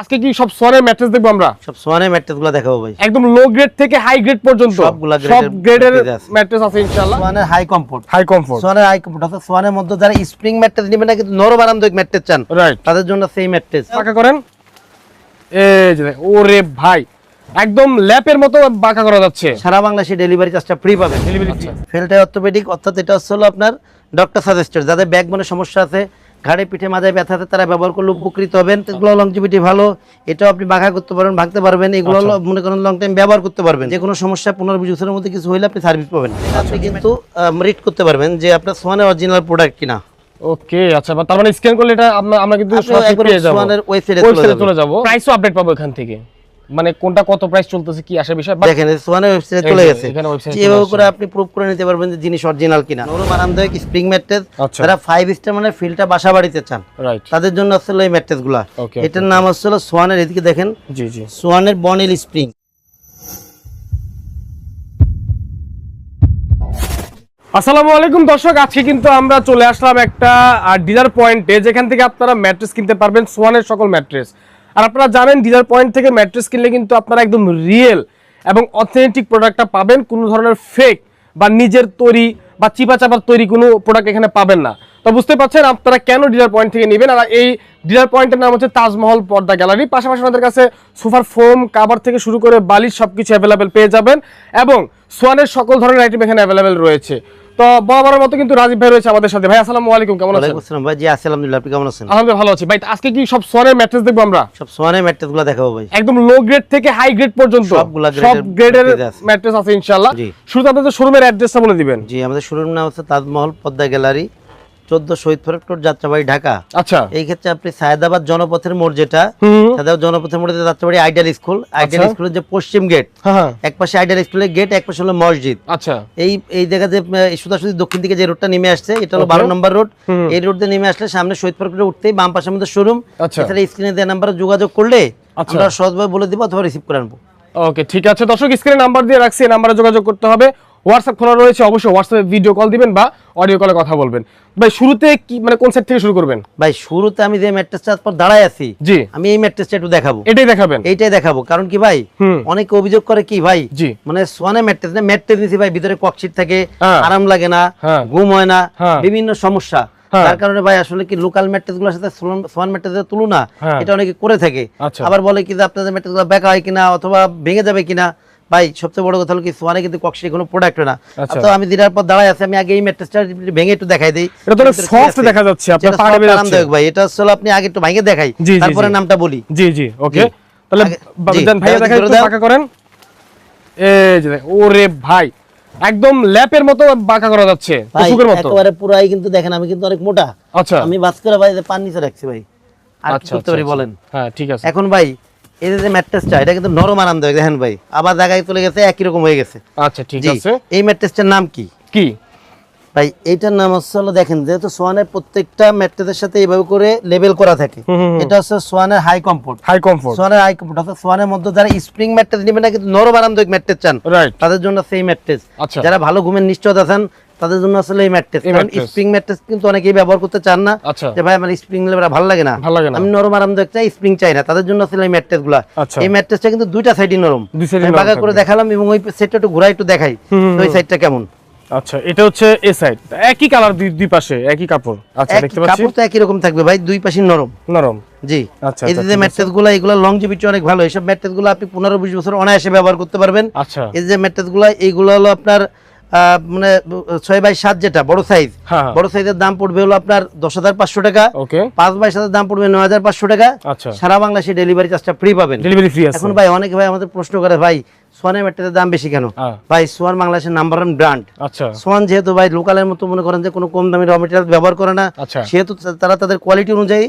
আজকে কি সব সোয়ানের ম্যাট্রেস দেখবো আমরা? সব সোয়ানের ম্যাট্রেসগুলো দেখাবো ভাই। একদম লো গ্রেড থেকে হাই গ্রেড পর্যন্ত সবগুলা সব গ্রেডের mattress আছে। ম্যাট্রেস আছে ইনশাআল্লাহ। সোয়ানের হাই কমফোর্ট, হাই কমফোর্ট, সোয়ানের হাই কমফোর্ট অর্থাৎ সোয়ানের মধ্যে যারা স্প্রিং ম্যাট্রেস নেবেন না কিন্তু নরম আরামদায়ক ম্যাট্রেস চান, রাইট, তাদের জন্য সেই ম্যাট্রেস। বাঁকা করেন, এই যে ওরে ভাই একদম ল্যাপের মতো বাঁকা করা যাচ্ছে। সারা বাংলাদেশে ডেলিভারি চার্জটা ফ্রি পাবেন। Delivery free. ফেলটাই অর্থোপেডিক অর্থাৎ এটা হচ্ছে হলো আপনার ডক্টর সাজেস্টেড, যাদের ব্যাকবোনের সমস্যা আছে, ঘাড়ে পিঠে মাথায় ব্যথা আছে, তারা ব্যবহার করলে উপকৃত হবেন। এগুলো লংজিভিটি ভালো, এটাও আপনি বাঁকা করতে পারবেন, ভাঙতে পারবেন, এগুলো মনে করেন লং টাইম ব্যবহার করতে পারবেন। যে কোনো সমস্যা 15-20 বছরের মধ্যে কিছু হইলে আপনি সার্ভিস পাবেন। আপনি কিন্তু রিড করতে পারবেন যে আপনার সোয়ানের অরিজিনাল প্রোডাক্ট কিনা। ওকে, আচ্ছা, তার মানে স্ক্যান করলে এটা আমরা কিন্তু সরাসরি পেয়ে যাব, সোয়ানের ওয়েবসাইটে চলে যাব। প্রাইসও আপডেট পাবো এখান থেকে, মানে কোনটা কত প্রাইস চলতেছে কি আসে বিষয় দেখেন সোয়ানের ওয়েবসাইটে চলে গেছে। যেভাবে করে আপনি প্রুফ করে নিতে পারবেন যে জিনিস অরিজিনাল কিনা। নরম আরামদায়ক স্প্রিং ম্যাট্রেস, যারা 5 স্টার মানে ফিলটা বাসা বাড়িতে চান, রাইট, তাদের জন্য আসলে এই ম্যাট্রেসগুলো। এটার নাম হচ্ছে সোয়ানের, এদিকে দেখেন, জি জি, সোয়ানের বনেল স্প্রিং। আসসালামু আলাইকুম দর্শক, আজকে কিন্তু আমরা চলে আসলাম একটা ডিলার পয়েন্টে, যেখান থেকে আপনারা ম্যাট্রেস কিনতে পারবেন, সোয়ানের সকল ম্যাট্রেস। আর আপনারা জানেন ডিলার পয়েন্ট থেকে ম্যাট্রেস কিনলে কিন্তু আপনারা একদম রিয়েল এবং অথেন্টিক প্রোডাক্টটা পাবেন, কোনো ধরনের ফেক বা নিজের তৈরি বা চিপা চাপার তৈরি কোনো প্রোডাক্ট এখানে পাবেন না। তো বুঝতে পারছেন আপনারা কেন ডিলার পয়েন্ট থেকে নেবেন। আর এই ডিলার পয়েন্টের নাম হচ্ছে তাজমহল পর্দা গ্যালারি। পাশাপাশি আমাদের কাছে সোফার ফোম, কাভার থেকে শুরু করে বালিশ সবকিছু অ্যাভেলেবেল পেয়ে যাবেন, এবং সোয়ানের সকল ধরনের আইটেম এখানে অ্যাভেলেবেল রয়েছে। তো বরাবরের মতো কিন্তু রাজীব ভাই রয়েছে আমাদের সাথে। ভাই আসসালামু আলাইকুম, কেমন আছেন? ওয়ালাইকুম আসসালাম ভাই। জি আছি আলহামদুলিল্লাহ, আপনি কেমন আছেন? আলহামদুলিল্লাহ ভালো আছি ভাই। আজকে কি সব সোয়ানের ম্যাট্রেস দেখবো আমরা? সব সোয়ানের ম্যাট্রেসগুলো দেখাবো ভাই। একদম লো গ্রেড থেকে হাই গ্রেড পর্যন্ত সব গ্রেডের ম্যাট্রেস আছে ইনশাআল্লাহ। শুরুতে আপনাদের শোরুমের অ্যাড্রেসটা বলে দিবেন। জি, আমাদের শোরুম নাম হচ্ছে তাজমহল পর্দা গ্যালারি, 14 শহীদ ফরক রোড, যাত্রাবাড়ি, ঢাকা। আচ্ছা, এই ক্ষেত্রে আপনি সায়েদাবাদ জনপথের মোড়, যেটা সায়েদাবাদ জনপথের মোড়ে যাত্রাবাড়ি আইডিয়াল স্কুল, আইডিয়াল স্কুলের যে পশ্চিম গেট, এক পাশে আইডিয়াল স্কুলের গেট, এক পাশে হলো মসজিদ। আচ্ছা, এই জায়গা যে সোজাসুজি দক্ষিণ দিকে যে রোডটা নেমে আসছে, এটা হলো 12 নম্বর রোড। এই রোড দিয়ে নেমে আসলে সামনে শহীদ ফরক রোড উঠতেই বাম পাশে আমাদের শোরুম। এছাড়া স্ক্রিনে দেওয়া নাম্বারে যোগাযোগ করলে আমরা সহজভাবে বলে দিব অথবা রিসিভ করে আনবো। ওকে, ঠিক আছে দর্শক, স্ক্রিনে নাম্বার দিয়ে রাখছি, এই নাম্বারে যোগাযোগ করতে হবে। হোয়াটসঅ্যাপ খোলা রয়েছে, অবশ্যই হোয়াটসঅ্যাপে ভিডিও কল দিবেন বা অডিও কলে কথা বলবেন। ভাই শুরুতে কি মানে কোন সাইড থেকে শুরু করবেন? ভাই শুরুতে আমি যে ম্যাট্রেসটার পর দাঁড়ায় আছি, জি, আমি এই ম্যাট্রেসটা একটু দেখাবো। এটাই দেখাবেন? এইটাই দেখাবো। কারণ কি ভাই, অনেকে অভিযোগ করে কি ভাই, জি, মানে সোয়ানের ম্যাট্রেস না, ম্যাট্রেস নিছি ভাই, ভিতরে ককশিট থাকে, আরাম লাগে না, ঘুম হয় না, বিভিন্ন সমস্যা। তার কারণে ভাই আসলে কি লোকাল ম্যাট্রেস গুলোর সাথে সোয়ান ম্যাট্রেসের তুলনা এটা অনেকে করে থাকে। আবার বলে কি যে আপনাদের ম্যাট্রেস গুলো বেঁকা হয় কিনা অথবা ভেঙে যাবে কিনা। ভাই সবচেয়ে বড় কথা হলো কি সোয়ানে কিন্তু ককশিট কোনো প্রোডাক্ট না। তো আমি দিনার পর দাঁড়ায় আছি, আমি আগে এই ম্যাট্রেসটা ভেঙে একটু দেখাই দেই। এটা তো সফট দেখা যাচ্ছে, আপনার পাড়ে বের হচ্ছে ভাই। এটা আসলে আপনি আগে একটু ভেঙে দেখাই, তারপরে নামটা বলি। জি জি, ওকে, তাহলে বাবুজান ভাইয়া দেখাই, একটু বাঁকা করেন। এই যে ওরে ভাই একদম ল্যাপের মতো বাঁকা করা যাচ্ছে, পশুকের মতো একেবারে পুরাই। কিন্তু দেখেন আমি কিন্তু অনেক মোটা। আচ্ছা, আমি বাস করে ভাই পান নিচে রাখছি ভাই। আর কি করতে পারি বলেন? হ্যাঁ ঠিক আছে। এখন ভাই এই যে ম্যাট্রেসটা, এটা কিন্তু নরম আরামদায়ক। দেখেন ভাই আবার জায়গায় চলে গেছে, একই রকম হয়ে গেছে। আচ্ছা ঠিক আছে। এই ম্যাট্রেসটার নাম কি? কি ভাই এইটার নাম হচ্ছে, দেখেন যেহেতু সোয়ানের প্রত্যেকটা ম্যাট্রেসের সাথে এইভাবে করে লেবেল করা থাকে, এটা হচ্ছে সোয়ানের হাই কমফোর্ট। হাই কমফোর্ট, সোয়ানের হাই কমফোর্ট অর্থাৎ সোয়ানের মধ্যে যারা স্প্রিং ম্যাট্রেস নেবেন না কিন্তু নরম আরামদায়ক ম্যাট্রেস চান, তাদের জন্য সেই ম্যাট্রেস। যারা ভালো ঘুমের নিশ্চয়তা চান, তাদের জন্য আসলে এই ম্যাট্রেস। কারণ স্প্রিং ম্যাট্রেস কিন্তু অনেকেই ব্যবহার করতে চান না, যে ভাই আমার স্প্রিং লেবেল ভালো লাগে না, আমি নরম আরামদায়ক চাই, স্প্রিং চাই না, তাদের জন্য আসলে এই ম্যাট্রেস গুলা। এই ম্যাট্রেসটা কিন্তু দুইটা সাইডই নরম, বাঁকা করে দেখালাম এবং ওই সেটটা একটু ঘুরাই একটু দেখাই ওই সাইডটা কেমন। আচ্ছা, এটা হচ্ছে এ সাইড, একই কালার, দুই পাশে একই কাপড়। আচ্ছা, দেখতে পাচ্ছি কাপড় তো একই রকম থাকবে ভাই, দুই পাশে নরম নরম। জি, আচ্ছা, এই যে ম্যাট্রেসগুলো এগুলো লংজিভিটি অনেক ভালো। এইসব ম্যাট্রেসগুলো আপনি 15-20 বছর অনায়াসে ব্যবহার করতে পারবেন। আচ্ছা, এই যে ম্যাট্রেসগুলো এইগুলো হলো আপনার মানে 6x7 যেটা বড় সাইজ, বড় সাইজের দাম পড়বে হলো আপনার 10,500 টাকা। 5x7 দাম পড়বে 9,500 টাকা। সারা বাংলাদেশে ডেলিভারি চার্জটা ফ্রি পাবেন। ডেলিভারি ফ্রি আছে। এখন ভাই অনেকে ভাই আমাদের প্রশ্ন করে, ভাই সোয়ানের ম্যাট্রেসের দাম বেশি কেন? ভাই সোয়ান বাংলাদেশের নাম্বার 1 ব্র্যান্ড। আচ্ছা, সোয়ান যেহেতু ভাই লোকালের মতো মনে করেন যে কোনো কম দামি র মেটেরিয়াল ব্যবহার করে না, সেহেতু তারা তাদের কোয়ালিটি অনুযায়ী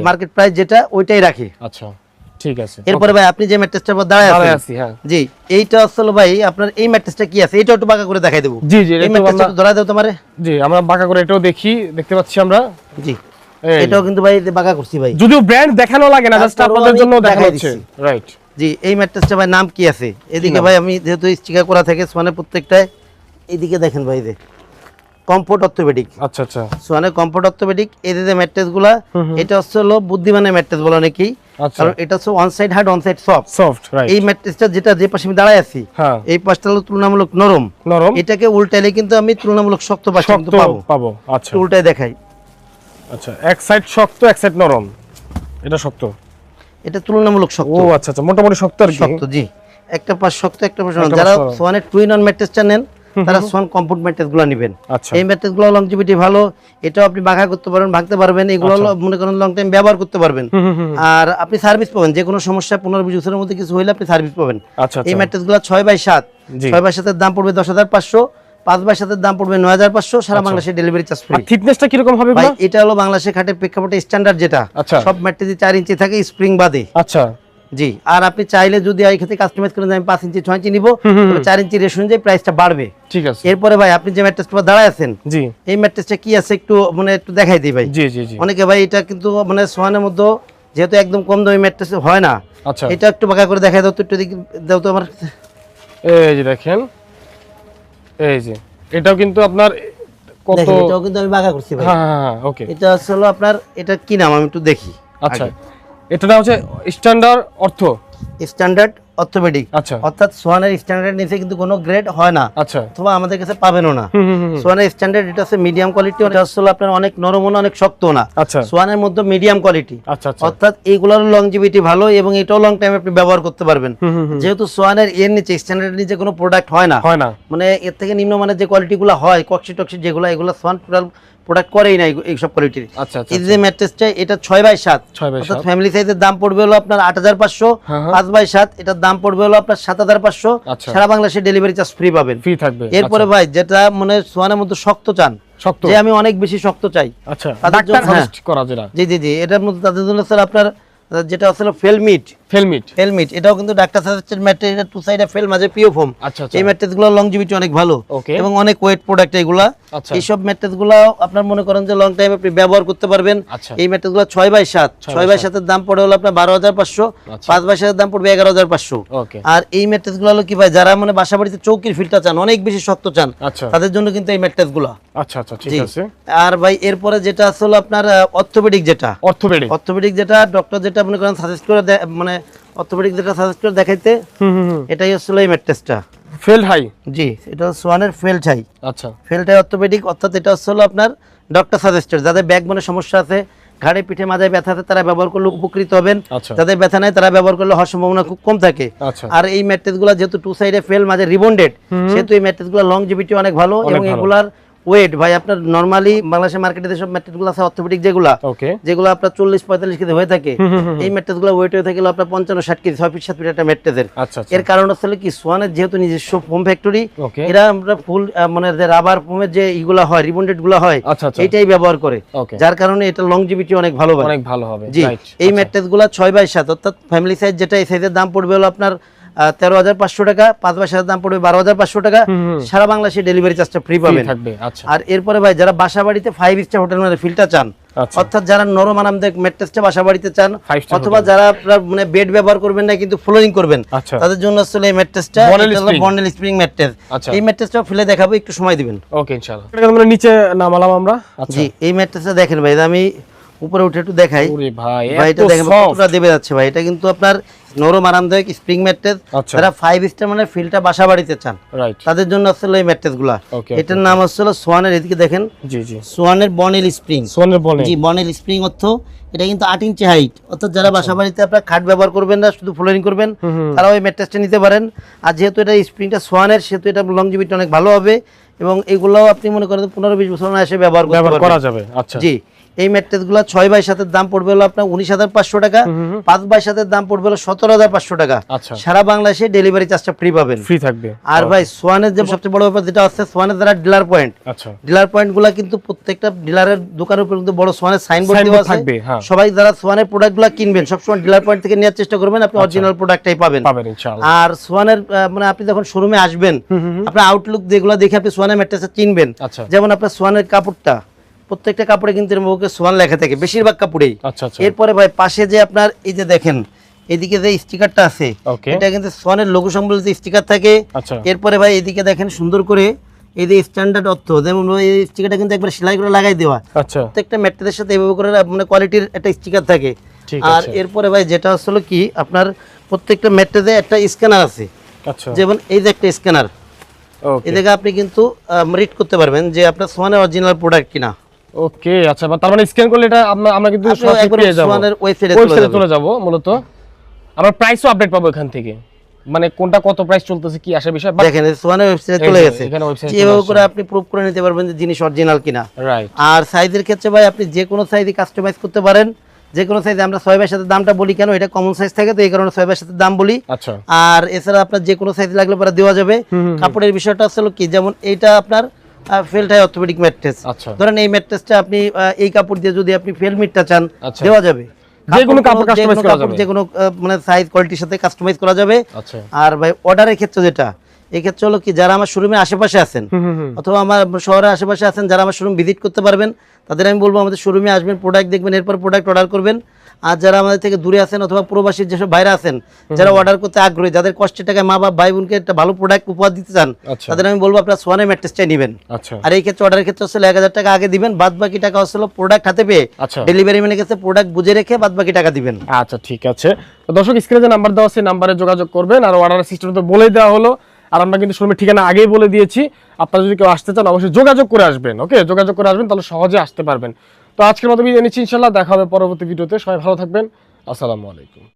মার্কেট প্রাইস যেটা ওইটাই রাখে। আচ্ছা ঠিক আছে। এরপরে ভাই আপনি যে ম্যাট্রেসটার উপর দাঁড়ায় আছেন, জি, এইটা আসলে ভাই আপনার এই ম্যাট্রেসটা কি আছে এটা একটু বাঁকা করে দেখাই দেব। জি জি, এই ম্যাট্রেসটা একটু ধরা দাও তোমারে। জি, আমরা বাঁকা করে এটাও দেখতে পাচ্ছি আমরা। জি, এটাও কিন্তু ভাই বাঁকা করছি ভাই, যদিও ব্র্যান্ড দেখানো লাগে না, জাস্ট আপনাদের জন্য দেখানো হচ্ছে। রাইট, জি, এই ম্যাট্রেসটা ভাই নাম কি আছে? এদিকে ভাই আমি যেহেতু স্টিকার করা থাকে সোয়ানের প্রত্যেকটায়, এইদিকে দেখেন ভাই, কমফোর্ট অর্থোপেডিক। আচ্ছা আচ্ছা, সোয়ানের কমফোর্ট অর্থোপেডিক। এই যে ম্যাট্রেসগুলা, এটা হচ্ছে হলো বুদ্ধিমানের ম্যাট্রেস বলে অনেকেই, কারণ এটা হচ্ছে one side hard one side soft. এই ম্যাট্রেসটা যেটা যে পাশে আমি দাঁড়ায় আছি, এই পাশটা হলো তুলনামূলক নরম। এটাকে উল্টাইলে কিন্তু আমি তুলনামূলক শক্ত পাশে কিন্তু পাবো। আচ্ছা, উল্টায় দেখাই। আচ্ছা, এক সাইড শক্ত এক সাইড নরম। এটা শক্ত, এটা তুলনামূলক শক্ত। ও আচ্ছা আচ্ছা, মোটামুটি শক্ত আর কি। শক্ত, জি। একটা পাশ শক্ত, একটা পাশ নরম। যারা সোয়ানের টুইন অন ম্যাট্রেসটা নেন তারা সোয়ান কমফোর্ট ম্যাট্রেসগুলো নেবেন। এই ম্যাট্রেসগুলো লংজিভিটি ভালো, এটাও আপনি বাঁকা করতে পারবেন, ভাঙতে পারবেন, এগুলো মনে করেন লং টাইম ব্যবহার করতে পারবেন। আর আপনি সার্ভিস পাবেন, যে কোনো সমস্যা 15-20 বছরের মধ্যে কিছু হইলে আপনি সার্ভিস পাবেন। এই ম্যাট্রেসগুলো 6x7, 6x7 এর দাম পড়বে 10,500, 5x7 এর দাম পড়বে 9,500, সারা বাংলাদেশে ডেলিভারি চার্জ ফ্রি। থিকনেসটা কি রকম হবে ভাই? এটা হলো বাংলাদেশের খাটের প্রেক্ষাপটে স্ট্যান্ডার্ড যেটা, সব ম্যাট্রেসই 4 ইঞ্চি থাকে স্প্রিং বাদে। আচ্ছা, জি। আর আপনি চাইলে যদি এই ক্ষেত্রে কাস্টমাইজ করেন আমি 5 ইঞ্চি 6 ইঞ্চি নিব, তবে 4 ইঞ্চি রেশন অনুযায়ী প্রাইসটা বাড়বে। ঠিক আছে। এরপরে ভাই আপনি যে ম্যাট্রেসটা দাঁড়ায় আছেন, জি, এই ম্যাট্রেসটা কি আছে একটু একটু দেখাই দিই ভাই। জি জি জি। অনেকে ভাই এটা কিন্তু সোয়ানের মধ্যে যেহেতু একদম কম দামি ম্যাট্রেস হয় না, আচ্ছা, এটা একটু বাঁকা করে দেখাই দাও তো, একটু দাও তো আমার। এই যে দেখেন, এই যে এটাও কিন্তু আপনার কত, এটাও কিন্তু আমি বাঁকা করছি ভাই। হ্যাঁ, ওকে। এটা আসলে আপনার, এটা কি নাম আমি একটু দেখি। আচ্ছা, এটা হচ্ছে স্ট্যান্ডার্ড অর্থোপেডিক। আচ্ছা, অর্থাৎ সোয়ানের স্ট্যান্ডার্ড নিচে কিন্তু কোনো গ্রেড হয় না। আচ্ছা, অথবা আমাদের কাছে পাবেনও না। সোয়ানের স্ট্যান্ডার্ড এটা হচ্ছে মিডিয়াম কোয়ালিটি, এটা আসলে আপনার অনেক নরম না, অনেক শক্ত না। আচ্ছা, সোয়ানের মধ্যে মিডিয়াম কোয়ালিটি। আচ্ছা, অর্থাৎ এইগুলোর লংজিভিটি ভালো এবং এটাও লং টাইম আপনি ব্যবহার করতে পারবেন। যেহেতু সোয়ানের এর নিচে স্ট্যান্ডার্ডের নিচে কোনো প্রোডাক্ট হয় না, এর থেকে নিম্নমানের যে কোয়ালিটিগুলো হয়, কক্সি টক্সি যেগুলো, এগুলো সোয়ান টোটাল প্রোডাক্ট করেই না এই সব কোয়ালিটির। আচ্ছা, এই যে ম্যাট্রেসটা এটা 6x7, অর্থাৎ ফ্যামিলি সাইজের দাম পড়বে হলো আপনার 8,500, 5x7 এটার দাম পড়বে হলো আপনার 7,500, সারা বাংলাদেশে ডেলিভারি চার্জ ফ্রি পাবেন, ফ্রি থাকবে। এরপরে ভাই যেটা সোয়ানের মধ্যে শক্ত চান, যে আমি অনেক বেশি শক্ত চাই, আচ্ছা, ডাক্তার সাজেস্ট করা যেটা, জি জি জি, এটার মধ্যে তাদের জন্য স্যার আপনার যেটা আসলে ফেলমিট, এটাও কিন্তু ডাক্তার সাজেস্টেড ম্যাট্রেস, এটা টু সাইডে ফেল, মাঝে পিও ফোম। এই ম্যাট্রেসগুলো লংজিভিটি অনেক ভালো এবং অনেক ওয়েট প্রোডাক্ট এগুলা। এই সব ম্যাট্রেসগুলো আপনার মনে করেন যে লং টাইম আপনি ব্যবহার করতে পারবেন। এই ম্যাট্রেসগুলো 6x7 এর দাম পড়ে হলো আপনার 12,500, 5x7 এর দাম পড়বে 11,500। আর এই ম্যাট্রেসগুলো হলো কি ভাই, যারা বাসা বাড়িতে চৌকির ফিলটা চান, অনেক বেশি শক্ত চান, তাদের জন্য কিন্তু এই ম্যাট্রেসগুলো। আচ্ছা আচ্ছা, ঠিক আছে। আর ভাই এরপরে যেটা আসলে আপনার অর্থোপেডিক যেটা ডক্টর যেটা মনে করেন সাজেস্ট করে অর্থোপেডিক যেটা সাজেস্ট করে দেখাইতে, এটাই আসলে এই ম্যাট্রেসটা ফেল্ড হাই। জি, এটা সোয়ানের ফেল্ড হাই। আচ্ছা, ফেল্ড হাই অর্থোপেডিক, অর্থাৎ এটা আসলে আপনার ডক্টর সাজেস্টেড। যাদের ব্যাকবোনের সমস্যা আছে, ঘাড়ে পিঠে মাথায় ব্যথা আছে, তারা ব্যবহার করলে উপকৃত হবেন। যাদের ব্যথা নাই তারা ব্যবহার করলে হওয়ার সম্ভাবনা খুব কম থাকে। আর এই ম্যাট্রেসগুলো যেহেতু টু সাইডে ফেল, মাঝে রিবন্ডেড, সেহেতু এই ম্যাট্রেসগুলো লংজিভিটি অনেক ভালো এবং এগুলার ওয়েট ভাই আপনার নরমালি বাংলাদেশের মার্কেটে যেসব ম্যাট্রেসগুলো আছে অর্থোপেডিক যেগুলো আপনার 40-45 কেজি হয়ে থাকে, এই ম্যাট্রেসগুলো ওয়েট হয়ে থাকে আপনার 55-60 কেজি, 6 ফিট 7 ফিট একটা ম্যাট্রেসের। এর কারণ হচ্ছে কি, সোয়ানের যেহেতু নিজস্ব ফোম ফ্যাক্টরি, এরা আমরা ফুল যে রাবার ফোমের যে ইগুলা হয়, রিবন্ডেড গুলা হয়, এইটাই ব্যবহার করে, যার কারণে এটা লংজিভিটি অনেক ভালো হবে। জি, এই ম্যাট্রেসগুলো 6x7, অর্থাৎ ফ্যামিলি সাইজ যেটা, এই সাইজের দাম পড়বে হলো আপনার 13,500 টাকা, 5x7 দাম পড়বে 12,500 টাকা, সারা বাংলাদেশে ডেলিভারি চার্জটা ফ্রি পাবেন। আর এরপরে ভাই যারা বাসা বাড়িতে 5 স্টার হোটেল ফিলটা চান, অর্থাৎ যারা নরম আরামদায়ক ম্যাট্রেসটা বাসা বাড়িতে চান, অথবা যারা বেড ব্যবহার করবেন না কিন্তু ফ্লোরিং করবেন, তাদের জন্য আসলে এই ম্যাট্রেসটা বন্ডেল স্প্রিং ম্যাট্রেস। এই ম্যাট্রেসটা ফেলে দেখাবো, একটু সময় দিবেন। ওকে, ইনশাআল্লাহ। আমরা নিচে নামালাম আমরা। জি, এই ম্যাট্রেসটা দেখেন ভাই, আমি উপরে উঠে একটু দেখাই। ওরে ভাই, এটা দেখেন কতটা দেবে যাচ্ছে ভাই। এটা কিন্তু আপনার নরম আরামদায়ক স্প্রিং ম্যাট্রেস। যারা 5 স্টার ফিলটা বাসা বাড়িতে চান, তাদের জন্য আসলে এই ম্যাট্রেসগুলো। এটার নাম আসলে সোয়ানের, এদিকে দেখেন, জি জি, সোয়ানের বনেল স্প্রিং। জি, বনেল স্প্রিং অর্থ এটা কিন্তু 8 ইঞ্চি হাইট, অর্থাৎ যারা বাসা বাড়িতে আপনার খাট ব্যবহার করবেন না, শুধু ফ্লোরিং করবেন, তারাও এই ম্যাট্রেসটা নিতে পারেন। আর যেহেতু এটা স্প্রিংটা সোয়ানের, সেহেতু এটা লংজিভিটি অনেক ভালো হবে এবং এগুলোও আপনি মনে করেন 15-20 বছর না এসে ব্যবহার করা যাবে। আচ্ছা, জি, এই ম্যাট্রেসগুলো 6x7 এর দাম পড়বে হলো আপনার 19,500 টাকা, 5x7 এর দাম পড়বে হলো 17,500 টাকা, সারা বাংলাদেশে ডেলিভারি চার্জটা ফ্রি পাবেন, ফ্রি থাকবে। আর ভাই সোয়ানের যে সবচেয়ে বড় ব্যাপার যেটা আছে, সোয়ানের যারা ডিলার পয়েন্ট, ডিলার পয়েন্টগুলো কিন্তু প্রত্যেকটা ডিলারের দোকানের উপর কিন্তু বড় সোয়ানের সাইনবোর্ড দেওয়া আছে। সবাই যারা সোয়ানের প্রোডাক্টগুলো কিনবেন, সবসময় ডিলার পয়েন্ট থেকে নেওয়ার চেষ্টা করবেন, আপনি অরিজিনাল প্রোডাক্টটাই পাবেন ইনশাআল্লাহ। আর সোয়ানের আপনি যখন শোরুমে আসবেন, আপনার আউটলুক যেগুলো দেখে আপনি সোয়ানের ম্যাট্রেসটা চিনবেন। যেমন আপনার সোয়ানের কাপড়টা, প্রত্যেকটা কাপড়ে কিন্তু সোয়ান লেখা থাকে, বেশিরভাগ কাপড়েই। এরপরে ভাই পাশে যে আপনার এই যে দেখেন, এদিকে যে স্টিকারটা আছে, এটা কিন্তু সোয়ানের লোগো সম্বলিত স্টিকার থাকে। এরপরে ভাই এদিকে দেখেন সুন্দর করে এই যে স্ট্যান্ডার্ড অর্থ, যেমন এই স্টিকারটা কিন্তু একবার সেলাই করে লাগাই দেওয়া। আচ্ছা, প্রত্যেকটা ম্যাট্রেসের সাথে এভাবে করে মানে কোয়ালিটির একটা স্টিকার থাকে। আর এরপরে ভাই যেটা আসলে কি আপনার প্রত্যেকটা ম্যাট্রেসে একটা স্ক্যানার আছে। আচ্ছা, যেমন এই যে একটা স্ক্যানার, এই থেকে আপনি কিন্তু রিড করতে পারবেন যে আপনার সোয়ানের অরিজিনাল প্রোডাক্ট কিনা। ওকে, আচ্ছা, তার মানে স্ক্যান করলে এটা আমরা কিন্তু সরাসরি পেয়ে যাব, সোয়ানের ওয়েবসাইটে চলে যাব। মূলত আমরা প্রাইসও আপডেট পাবো এখান থেকে, মানে কোনটা কত প্রাইস চলতেছে কি আসে বিষয় দেখেন সোয়ানের ওয়েবসাইটে চলে গেছে। যেভাবে করে আপনি প্রুফ করে নিতে পারবেন যে জিনিস অরিজিনাল কিনা। রাইট। আর সাইজের ক্ষেত্রে ভাই আপনি যে কোনো সাইজে কাস্টমাইজ করতে পারেন, যে কোনো সাইজে। আমরা 6 বাই 7 দামটা বলি কেন, এটা কমন সাইজ থাকে তো এই কারণে 6 বাই 7 দাম বলি। আচ্ছা। আর এছাড়া আপনার যে কোনো সাইজ লাগলে পরে দেওয়া যাবে। কাপড়ের বিষয়টা আসলে কি, যেমন এইটা আপনার ফেলটাই অর্থোপেডিক ম্যাট্রেস। ধরেন এই ম্যাট্রেসটা আপনি এই কাপড় দিয়ে যদি আপনি ফেল মিটটা চান দেওয়া যাবে, যে কোনো কাপড় কাস্টমাইজ করা যাবে, যে কোনো মানে সাইজ কোয়ালিটির সাথে কাস্টমাইজ করা যাবে। আচ্ছা। আর ভাই অর্ডারের ক্ষেত্রে যেটা, এই ক্ষেত্রে হলো কি যারা আমার শোরুমের আশেপাশে আছেন অথবা আমার শহরের আশেপাশে আছেন, যারা আমার শোরুম ভিজিট করতে পারবেন, তাদের আমি বলবো আমাদের শোরুমে আসবেন, প্রোডাক্ট দেখবেন, এরপর প্রোডাক্ট অর্ডার করবেন। আর যারা আমাদের থেকে দূরে আছেন অথবা প্রবাসী যেসব বাইরে আছেন, যারা অর্ডার করতে আগ্রহী, যাদের কষ্টের টাকায় মা বাবা ভাই বোনকে একটা ভালো প্রোডাক্ট উপহার দিতে চান, তাদের আমি বলবো আপনারা সোয়ানের ম্যাট্রেসটাই নেবেন। আর এই ক্ষেত্রে অর্ডারের ক্ষেত্রে আসলে 1000 টাকা আগে দিবেন, বাদ বাকি টাকা আসলে প্রোডাক্ট হাতে পেয়ে ডেলিভারি ম্যানের কাছে প্রোডাক্ট বুঝে রেখে বাদ বাকি টাকা দিবেন। আচ্ছা, ঠিক আছে। তো দর্শক স্ক্রিনে যে নাম্বার দেওয়া আছে নাম্বারে যোগাযোগ করবেন। আর অর্ডারের সিস্টেম তো বলেই দেওয়া হলো, আর আমরা কিন্তু শোরুমের ঠিকানা আগেই বলে দিয়েছি। আপনারা যদি কেউ আসতে চান অবশ্যই যোগাযোগ করে আসবেন। ওকে, যোগাযোগ করে আসবেন, তাহলে সহজে আসতে পারবেন। তো আজকের মতো বিদায় নিচ্ছি, ইনশাআল্লাহ দেখা হবে পরবর্তী ভিডিওতে। সবাই ভালো থাকবেন, আসসালামু আলাইকুম।